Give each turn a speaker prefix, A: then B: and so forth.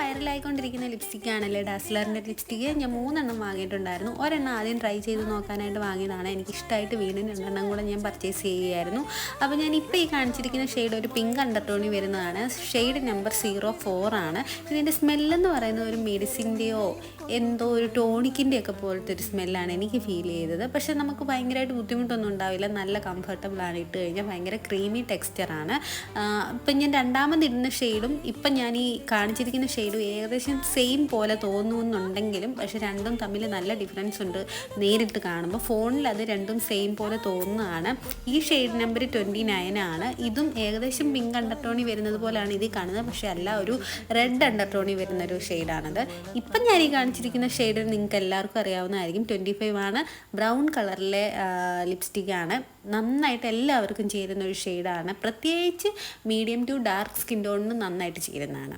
A: വൈറലായിക്കൊണ്ടിരിക്കുന്ന ലിപ്സ്റ്റിക്കാണല്ലേ ഡാസ്ലറിൻ്റെ lipstick. ഞാൻ 3 വാങ്ങിയിട്ടുണ്ടായിരുന്നു. ഒരെണ്ണം ആദ്യം ട്രൈ ചെയ്ത് നോക്കാനായിട്ട് വാങ്ങിയതാണ്. എനിക്കിഷ്ടമായിട്ട് വീണ്ടും 2 കൂടെ ഞാൻ പർച്ചേസ് ചെയ്യുകയായിരുന്നു. അപ്പോൾ ഞാൻ ഇപ്പോൾ ഈ കാണിച്ചിരിക്കുന്ന ഷെയ്ഡ് ഒരു പിങ്ക് അണ്ടർടോണിൽ വരുന്നതാണ്. ഷെയ്ഡ് നമ്പർ 04 ആണ്. ഇതിൻ്റെ സ്മെല്ലെന്ന് പറയുന്നത് ഒരു മെഡിസിൻ്റെയോ എന്തോ ഒരു ടോണിക്കിൻ്റെയൊക്കെ പോലത്തെ ഒരു സ്മെല്ലാണ് എനിക്ക് ഫീൽ ചെയ്തത്. പക്ഷേ നമുക്ക് ഭയങ്കരമായിട്ട് ബുദ്ധിമുട്ടൊന്നും ഉണ്ടാവില്ല. നല്ല കംഫർട്ടബിളാണ്. ഇട്ട് കഴിഞ്ഞാൽ ഭയങ്കര ക്രീമി ടെക്സ്ചറാണ്. ഇപ്പം ഞാൻ രണ്ടാമതിടുന്ന ഷെയ്ഡും ഇപ്പം ഞാൻ ഈ കാണിച്ചിരിക്കുന്ന ഷെയ്ഡും ഏകദേശം സെയിം പോലെ തോന്നുന്നുണ്ടെങ്കിലും പക്ഷെ രണ്ടും തമ്മിൽ നല്ല ഡിഫറൻസ് ഉണ്ട് നേരിട്ട് കാണുമ്പോൾ. ഫോണിൽ അത് രണ്ടും സെയിം പോലെ തോന്നുന്നതാണ്. ഈ ഷെയ്ഡ് നമ്പർ 29 ആണ്. ഇതും ഏകദേശം പിങ്ക് അണ്ടർടോണി വരുന്നത് പോലെയാണ് ഇതിൽ കാണുന്നത്, പക്ഷേ അല്ല, ഒരു റെഡ് അണ്ടർടോണി വരുന്നൊരു ഷെയ്ഡാണത്. ഇപ്പം ഞാൻ ഈ കാണിച്ചിരിക്കുന്ന ഷെയ്ഡ് നിങ്ങൾക്ക് എല്ലാവർക്കും അറിയാവുന്നതായിരിക്കും. 25 ആണ്. ബ്രൗൺ കളറിലെ ലിപ്സ്റ്റിക്കാണ്. നന്നായിട്ട് എല്ലാവർക്കും ചേരുന്ന ഒരു ഷെയ്ഡാണ്. പ്രത്യേകിച്ച് മീഡിയം ടു ഡാർക്ക് സ്കിൻ ടോണിന് നന്നായിട്ട് ചേരുന്നതാണ്.